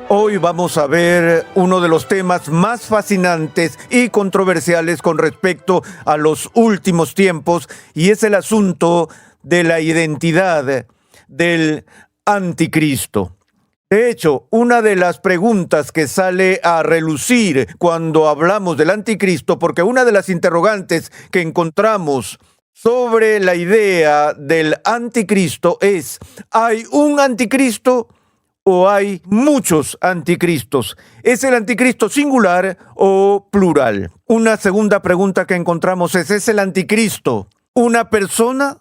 Hoy vamos a ver uno de los temas más fascinantes y controversiales con respecto a los últimos tiempos, y es el asunto de la identidad del anticristo. De hecho, una de las preguntas que sale a relucir cuando hablamos del anticristo, porque una de las interrogantes que encontramos sobre la idea del anticristo es: ¿hay un anticristo o hay muchos anticristos? ¿Es el anticristo singular o plural? Una segunda pregunta que encontramos ¿es el anticristo una persona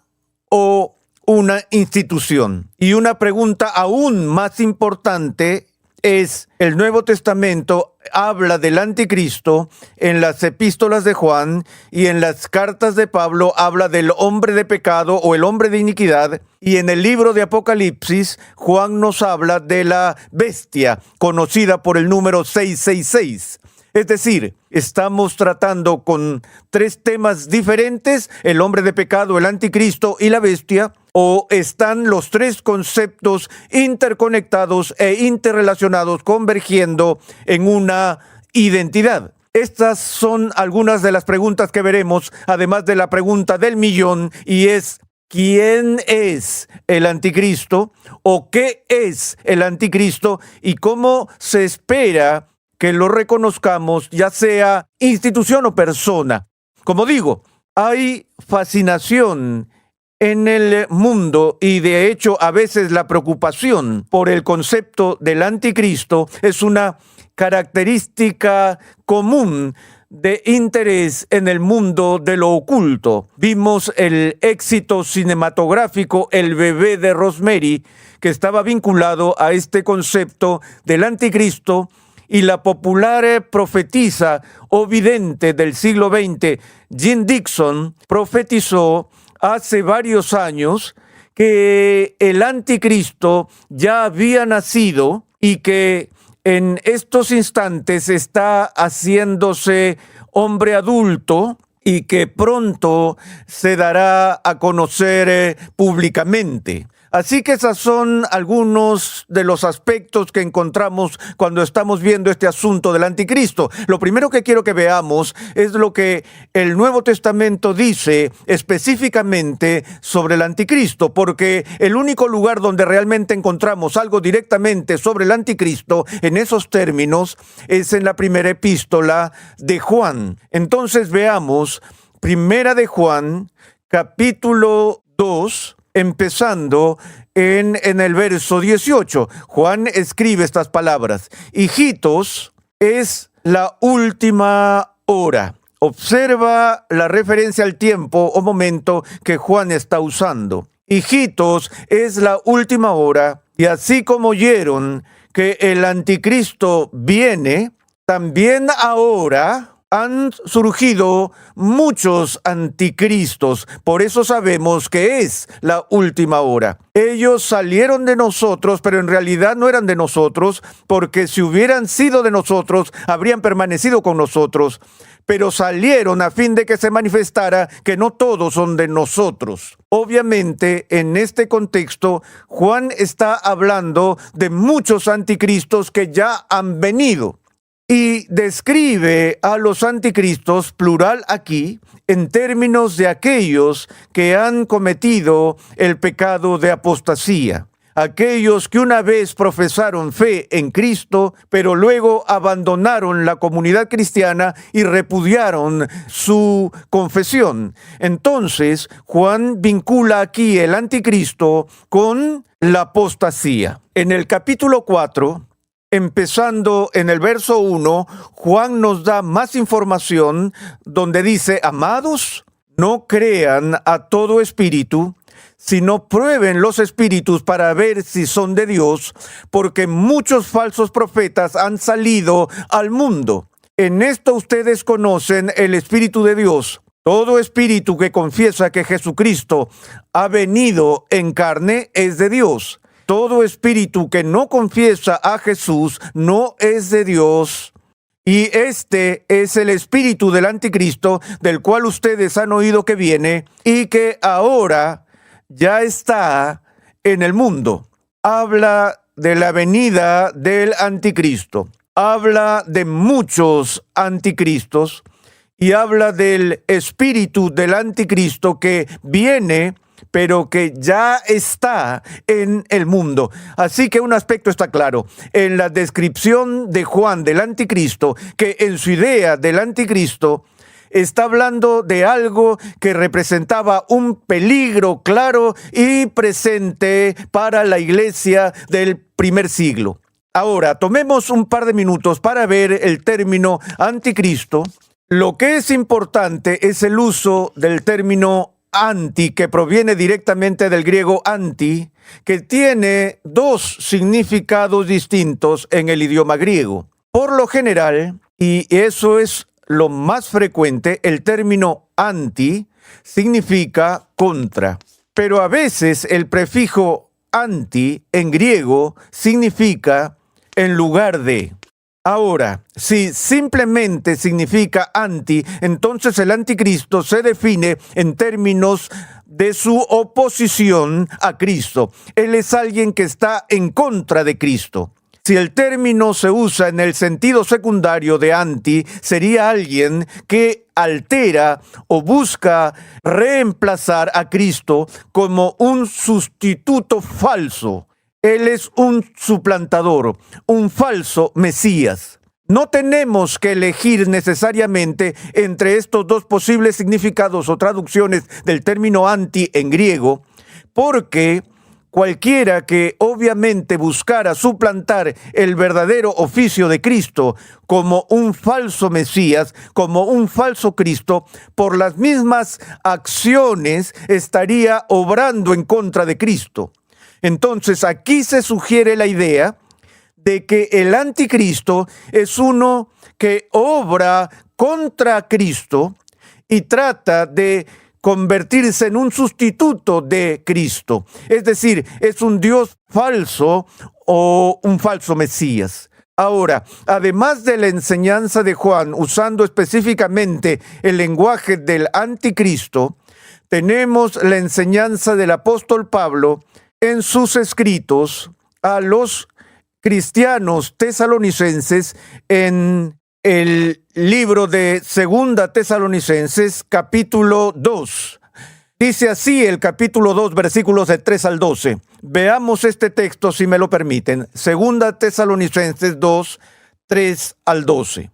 o una institución? Y una pregunta aún más importante es: el Nuevo Testamento habla del anticristo en las epístolas de Juan, y en las cartas de Pablo habla del hombre de pecado o el hombre de iniquidad, y en el libro de Apocalipsis Juan nos habla de la bestia conocida por el número 666. Es decir, estamos tratando con tres temas diferentes: el hombre de pecado, el anticristo y la bestia. ¿O están los tres conceptos interconectados e interrelacionados, convergiendo en una identidad? Estas son algunas de las preguntas que veremos, además de la pregunta del millón, y es: ¿quién es el anticristo? ¿O qué es el anticristo? ¿Y cómo se espera que lo reconozcamos, ya sea institución o persona? Como digo, hay fascinación en el mundo, y de hecho a veces la preocupación por el concepto del anticristo es una característica común de interés en el mundo de lo oculto. Vimos el éxito cinematográfico El bebé de Rosemary, que estaba vinculado a este concepto del anticristo, y la popular profetisa o vidente del siglo XX, Jean Dixon, profetizó hace varios años que el anticristo ya había nacido y que en estos instantes está haciéndose hombre adulto, y que pronto se dará a conocer públicamente. Así que esos son algunos de los aspectos que encontramos cuando estamos viendo este asunto del anticristo. Lo primero que quiero que veamos es lo que el Nuevo Testamento dice específicamente sobre el anticristo, porque el único lugar donde realmente encontramos algo directamente sobre el anticristo en esos términos es en la primera epístola de Juan. Entonces veamos Primera de Juan, capítulo 2, empezando en el verso 18. Juan escribe estas palabras: hijitos, es la última hora. Observa la referencia al tiempo o momento que Juan está usando. Hijitos, es la última hora, y así como oyeron que el anticristo viene, también ahora han surgido muchos anticristos. Por eso sabemos que es la última hora. Ellos salieron de nosotros, pero en realidad no eran de nosotros, porque si hubieran sido de nosotros, habrían permanecido con nosotros. Pero salieron a fin de que se manifestara que no todos son de nosotros. Obviamente, en este contexto, Juan está hablando de muchos anticristos que ya han venido. Y describe a los anticristos, plural aquí, en términos de aquellos que han cometido el pecado de apostasía. Aquellos que una vez profesaron fe en Cristo, pero luego abandonaron la comunidad cristiana y repudiaron su confesión. Entonces, Juan vincula aquí el anticristo con la apostasía. En el capítulo 4, empezando en el verso 1, Juan nos da más información, donde dice: amados, no crean a todo espíritu, sino prueben los espíritus para ver si son de Dios, porque muchos falsos profetas han salido al mundo. En esto ustedes conocen el Espíritu de Dios. Todo espíritu que confiesa que Jesucristo ha venido en carne es de Dios. Todo espíritu que no confiesa a Jesús no es de Dios. Y este es el espíritu del anticristo, del cual ustedes han oído que viene y que ahora ya está en el mundo. Habla de la venida del anticristo. Habla de muchos anticristos y habla del espíritu del anticristo que viene, pero que ya está en el mundo. Así que un aspecto está claro. En la descripción de Juan del anticristo, que en su idea del anticristo está hablando de algo que representaba un peligro claro y presente para la iglesia del primer siglo. Ahora, tomemos un par de minutos para ver el término anticristo. Lo que es importante es el uso del término anti, que proviene directamente del griego anti, que tiene dos significados distintos en el idioma griego. Por lo general, y eso es lo más frecuente, el término anti significa contra. Pero a veces el prefijo anti en griego significa en lugar de. Ahora, si simplemente significa anti, entonces el anticristo se define en términos de su oposición a Cristo. Él es alguien que está en contra de Cristo. Si el término se usa en el sentido secundario de anti, sería alguien que altera o busca reemplazar a Cristo como un sustituto falso. Él es un suplantador, un falso Mesías. No tenemos que elegir necesariamente entre estos dos posibles significados o traducciones del término anti en griego, porque cualquiera que obviamente buscara suplantar el verdadero oficio de Cristo como un falso Mesías, como un falso Cristo, por las mismas acciones estaría obrando en contra de Cristo. Entonces, aquí se sugiere la idea de que el anticristo es uno que obra contra Cristo y trata de convertirse en un sustituto de Cristo. Es decir, es un Dios falso o un falso Mesías. Ahora, además de la enseñanza de Juan, usando específicamente el lenguaje del anticristo, tenemos la enseñanza del apóstol Pablo en sus escritos a los cristianos tesalonicenses en el libro de Segunda Tesalonicenses, capítulo 2. Dice así el capítulo 2, versículos de 3 al 12. Veamos este texto, si me lo permiten. Segunda Tesalonicenses 2, 3 al 12.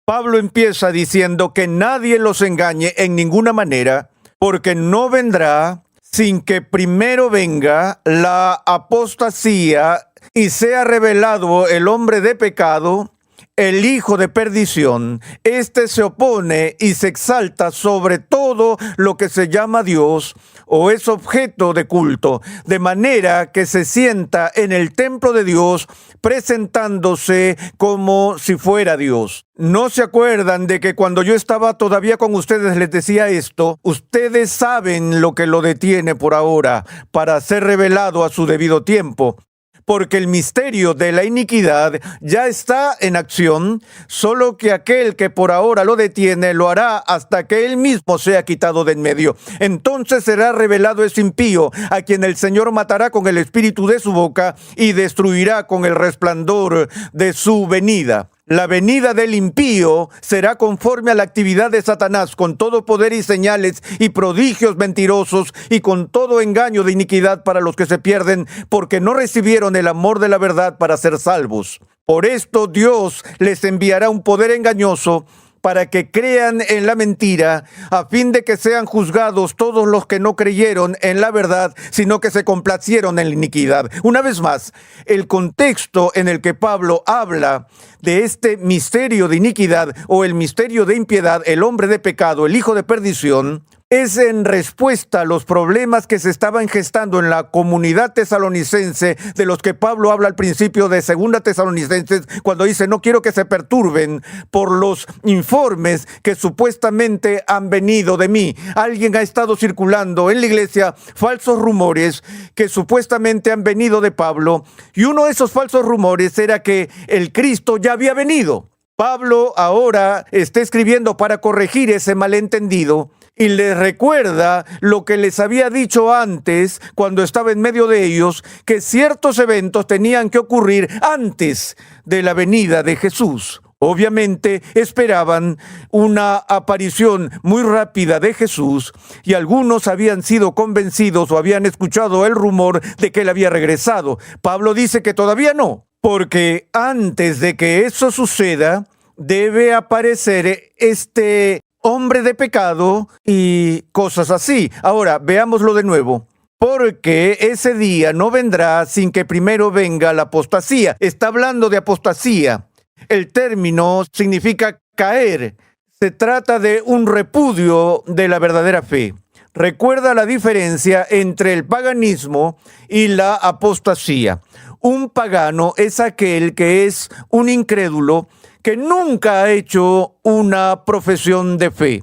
Pablo empieza diciendo que nadie los engañe en ninguna manera, porque no vendrá sin que primero venga la apostasía y sea revelado el hombre de pecado, el hijo de perdición. Este se opone y se exalta sobre todo lo que se llama Dios o es objeto de culto, de manera que se sienta en el templo de Dios presentándose como si fuera Dios. ¿No se acuerdan de que cuando yo estaba todavía con ustedes les decía esto? Ustedes saben lo que lo detiene por ahora para ser revelado a su debido tiempo. Porque el misterio de la iniquidad ya está en acción, solo que aquel que por ahora lo detiene lo hará hasta que él mismo sea quitado de en medio. Entonces será revelado ese impío, a quien el Señor matará con el espíritu de su boca y destruirá con el resplandor de su venida. La venida del impío será conforme a la actividad de Satanás, con todo poder y señales y prodigios mentirosos y con todo engaño de iniquidad para los que se pierden, porque no recibieron el amor de la verdad para ser salvos. Por esto Dios les enviará un poder engañoso para que crean en la mentira, a fin de que sean juzgados todos los que no creyeron en la verdad, sino que se complacieron en la iniquidad. Una vez más, el contexto en el que Pablo habla de este misterio de iniquidad o el misterio de impiedad, el hombre de pecado, el hijo de perdición, es en respuesta a los problemas que se estaban gestando en la comunidad tesalonicense, de los que Pablo habla al principio de Segunda Tesalonicenses, cuando dice: no quiero que se perturben por los informes que supuestamente han venido de mí. Alguien ha estado circulando en la iglesia falsos rumores que supuestamente han venido de Pablo, y uno de esos falsos rumores era que el Cristo ya había venido. Pablo ahora está escribiendo para corregir ese malentendido y les recuerda lo que les había dicho antes cuando estaba en medio de ellos, que ciertos eventos tenían que ocurrir antes de la venida de Jesús. Obviamente esperaban una aparición muy rápida de Jesús y algunos habían sido convencidos o habían escuchado el rumor de que él había regresado. Pablo dice que todavía no, porque antes de que eso suceda, debe aparecer este hombre de pecado y cosas así. Ahora, veámoslo de nuevo. Porque ese día no vendrá sin que primero venga la apostasía. Está hablando de apostasía. El término significa caer. Se trata de un repudio de la verdadera fe. Recuerda la diferencia entre el paganismo y la apostasía. Un pagano es aquel que es un incrédulo que nunca ha hecho una profesión de fe.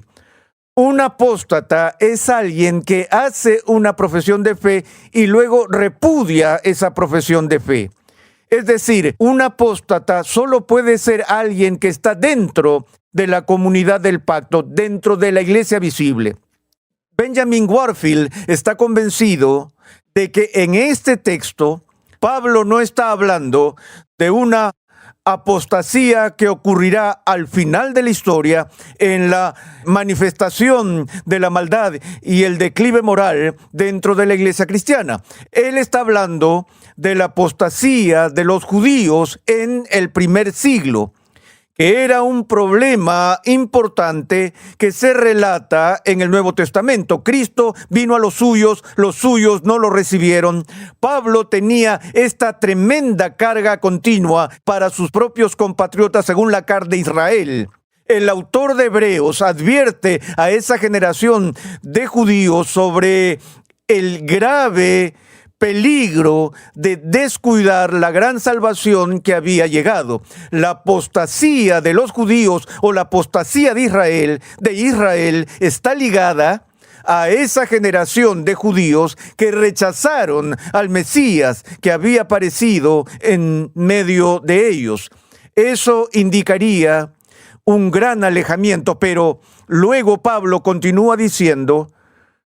Un apóstata es alguien que hace una profesión de fe y luego repudia esa profesión de fe. Es decir, un apóstata solo puede ser alguien que está dentro de la comunidad del pacto, dentro de la iglesia visible. Benjamin Warfield está convencido de que en este texto Pablo no está hablando de una apostasía que ocurrirá al final de la historia en la manifestación de la maldad y el declive moral dentro de la iglesia cristiana. Él está hablando de la apostasía de los judíos en el primer siglo, que era un problema importante que se relata en el Nuevo Testamento. Cristo vino a los suyos no lo recibieron. Pablo tenía esta tremenda carga continua para sus propios compatriotas según la carne de Israel. El autor de Hebreos advierte a esa generación de judíos sobre el grave peligro de descuidar la gran salvación que había llegado. La apostasía de los judíos o la apostasía de Israel está ligada a esa generación de judíos que rechazaron al Mesías que había aparecido en medio de ellos. Eso indicaría un gran alejamiento, pero luego Pablo continúa diciendo: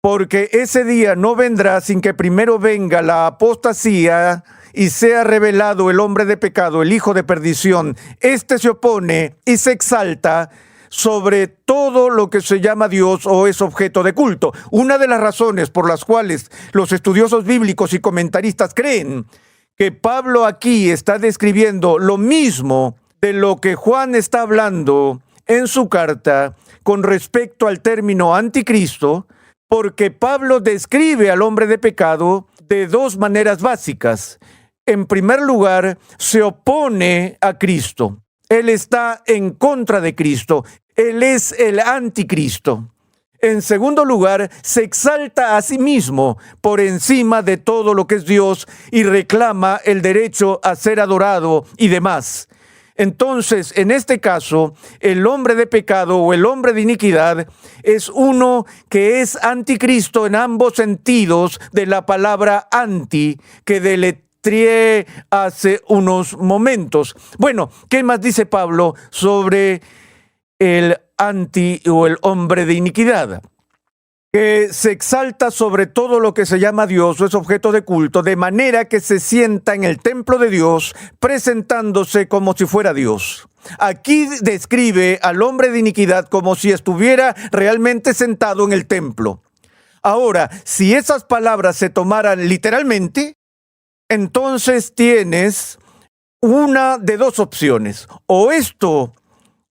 porque ese día no vendrá sin que primero venga la apostasía y sea revelado el hombre de pecado, el hijo de perdición. Este se opone y se exalta sobre todo lo que se llama Dios o es objeto de culto. Una de las razones por las cuales los estudiosos bíblicos y comentaristas creen que Pablo aquí está describiendo lo mismo de lo que Juan está hablando en su carta con respecto al término anticristo, porque Pablo describe al hombre de pecado de dos maneras básicas. En primer lugar, se opone a Cristo. Él está en contra de Cristo. Él es el anticristo. En segundo lugar, se exalta a sí mismo por encima de todo lo que es Dios y reclama el derecho a ser adorado y demás. Entonces, en este caso, el hombre de pecado o el hombre de iniquidad es uno que es anticristo en ambos sentidos de la palabra anti, que deletreé hace unos momentos. Bueno, ¿qué más dice Pablo sobre el anti o el hombre de iniquidad? Que se exalta sobre todo lo que se llama Dios o es objeto de culto, de manera que se sienta en el templo de Dios, presentándose como si fuera Dios. Aquí describe al hombre de iniquidad como si estuviera realmente sentado en el templo. Ahora, si esas palabras se tomaran literalmente, entonces tienes una de dos opciones. O esto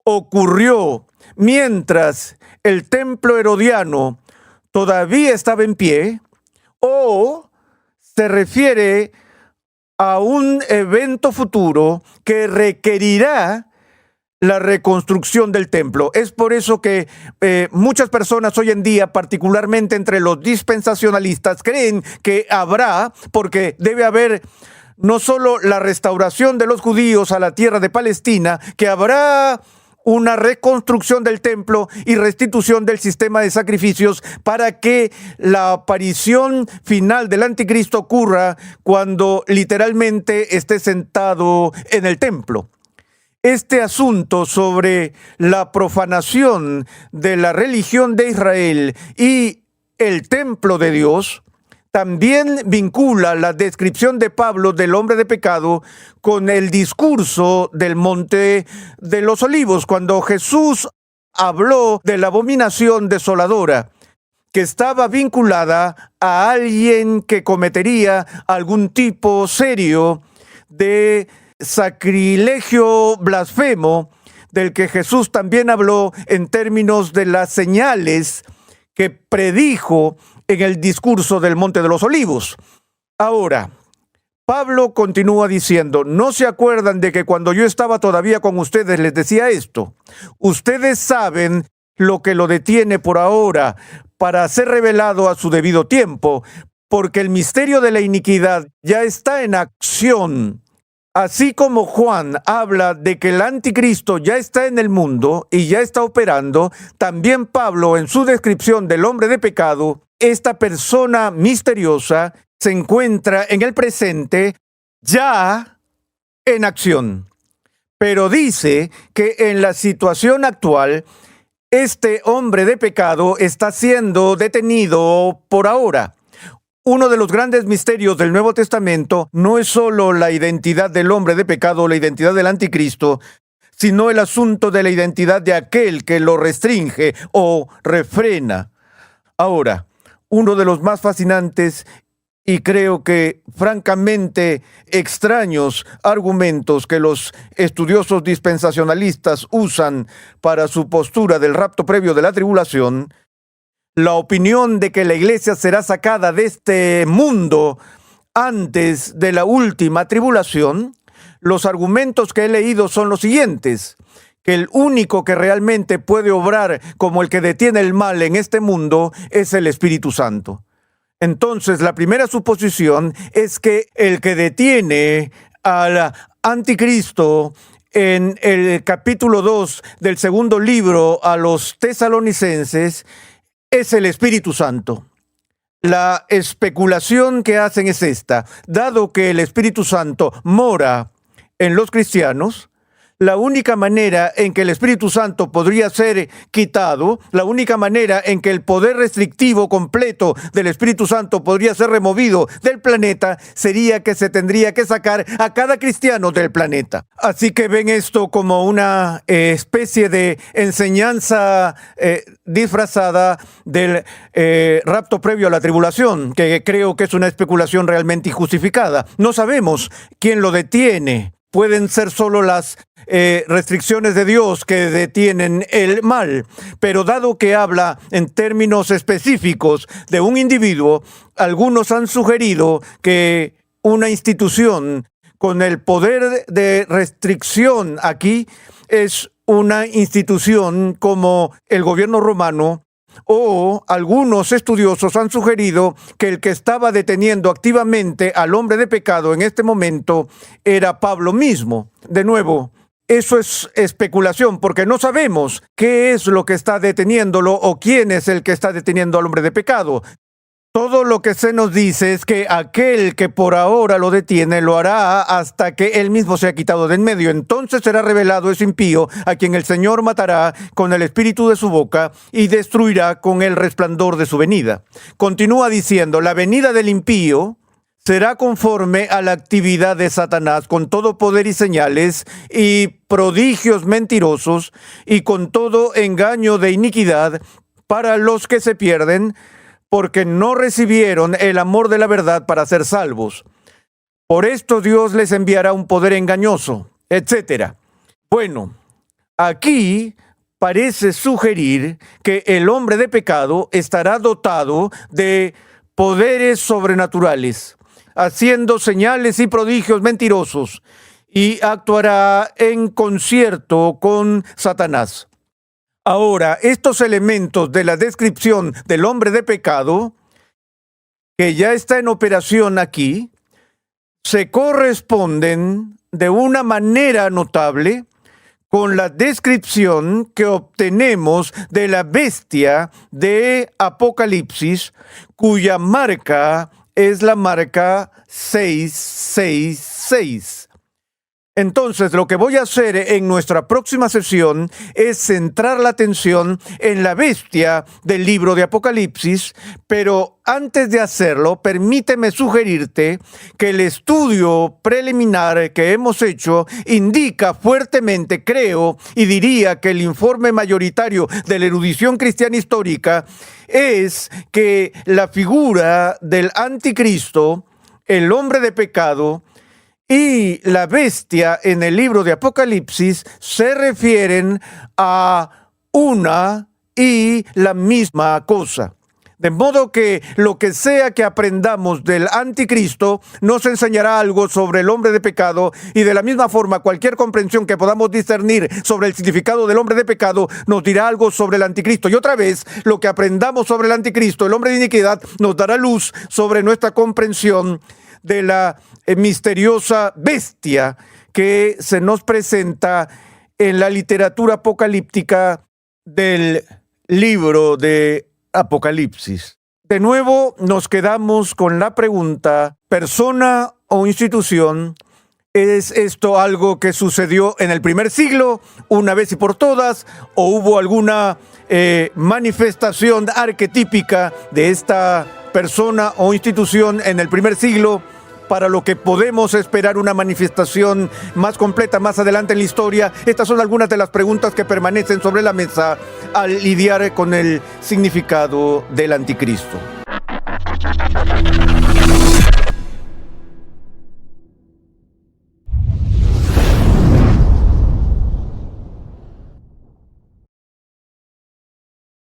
ocurrió mientras el templo herodiano todavía estaba en pie, o se refiere a un evento futuro que requerirá la reconstrucción del templo. Es por eso que muchas personas hoy en día, particularmente entre los dispensacionalistas, creen que habrá, porque debe haber no solo la restauración de los judíos a la tierra de Palestina, que habrá una reconstrucción del templo y restitución del sistema de sacrificios para que la aparición final del anticristo ocurra cuando literalmente esté sentado en el templo. este asunto sobre la profanación de la religión de Israel y el templo de Dios también vincula la descripción de Pablo del hombre de pecado con el discurso del Monte de los Olivos, cuando Jesús habló de la abominación desoladora, que estaba vinculada a alguien que cometería algún tipo serio de sacrilegio blasfemo, del que Jesús también habló en términos de las señales que predijo en el discurso del Monte de los Olivos. Ahora, Pablo continúa diciendo, ¿no se acuerdan de que cuando yo estaba todavía con ustedes les decía esto? Ustedes saben lo que lo detiene por ahora para ser revelado a su debido tiempo, porque el misterio de la iniquidad ya está en acción. Así como Juan habla de que el anticristo ya está en el mundo y ya está operando, también Pablo, en su descripción del hombre de pecado, esta persona misteriosa se encuentra en el presente ya en acción. Pero dice que en la situación actual, este hombre de pecado está siendo detenido por ahora. Uno de los grandes misterios del Nuevo Testamento no es solo la identidad del hombre de pecado o la identidad del anticristo, sino el asunto de la identidad de aquel que lo restringe o refrena. Ahora, uno de los más fascinantes y creo que francamente extraños argumentos que los estudiosos dispensacionalistas usan para su postura del rapto previo de la tribulación, la opinión de que la iglesia será sacada de este mundo antes de la última tribulación, los argumentos que he leído son los siguientes: que el único que realmente puede obrar como el que detiene el mal en este mundo es el Espíritu Santo. Entonces, la primera suposición es que el que detiene al anticristo en el capítulo 2 del segundo libro a los tesalonicenses es el Espíritu Santo. La especulación que hacen es esta: dado que el Espíritu Santo mora en los cristianos, la única manera en que el Espíritu Santo podría ser quitado, la única manera en que el poder restrictivo completo del Espíritu Santo podría ser removido del planeta, sería que se tendría que sacar a cada cristiano del planeta. Así que ven esto como una especie de enseñanza disfrazada del rapto previo a la tribulación, que creo que es una especulación realmente injustificada. No sabemos quién lo detiene. Pueden ser solo las restricciones de Dios que detienen el mal, pero dado que habla en términos específicos de un individuo, algunos han sugerido que una institución con el poder de restricción aquí es una institución como el gobierno romano, o algunos estudiosos han sugerido que el que estaba deteniendo activamente al hombre de pecado en este momento era Pablo mismo. De nuevo, eso es especulación, porque no sabemos qué es lo que está deteniéndolo o quién es el que está deteniendo al hombre de pecado. Todo lo que se nos dice es que aquel que por ahora lo detiene lo hará hasta que él mismo sea quitado de en medio. Entonces será revelado ese impío a quien el Señor matará con el espíritu de su boca y destruirá con el resplandor de su venida. Continúa diciendo, la venida del impío será conforme a la actividad de Satanás, con todo poder y señales y prodigios mentirosos y con todo engaño de iniquidad para los que se pierden, porque no recibieron el amor de la verdad para ser salvos. Por esto Dios les enviará un poder engañoso, etc. Bueno, aquí parece sugerir que el hombre de pecado estará dotado de poderes sobrenaturales, haciendo señales y prodigios mentirosos, y actuará en concierto con Satanás. Ahora, estos elementos de la descripción del hombre de pecado, que ya está en operación aquí, se corresponden de una manera notable con la descripción que obtenemos de la bestia de Apocalipsis, cuya marca es la marca 666. Entonces, lo que voy a hacer en nuestra próxima sesión es centrar la atención en la bestia del libro de Apocalipsis, pero antes de hacerlo, permíteme sugerirte que el estudio preliminar que hemos hecho indica fuertemente, creo, y diría que el informe mayoritario de la erudición cristiana histórica es que la figura del anticristo, el hombre de pecado, y la bestia en el libro de Apocalipsis se refieren a una y la misma cosa. De modo que lo que sea que aprendamos del anticristo nos enseñará algo sobre el hombre de pecado, y de la misma forma cualquier comprensión que podamos discernir sobre el significado del hombre de pecado nos dirá algo sobre el anticristo. Y otra vez, lo que aprendamos sobre el anticristo, el hombre de iniquidad, nos dará luz sobre nuestra comprensión de la misteriosa bestia que se nos presenta en la literatura apocalíptica del libro de Apocalipsis. De nuevo nos quedamos con la pregunta: ¿persona o institución? ¿Es esto algo que sucedió en el primer siglo, una vez y por todas, o hubo alguna manifestación arquetípica de esta persona o institución en el primer siglo, para lo que podemos esperar una manifestación más completa más adelante en la historia? Estas son algunas de las preguntas que permanecen sobre la mesa al lidiar con el significado del anticristo.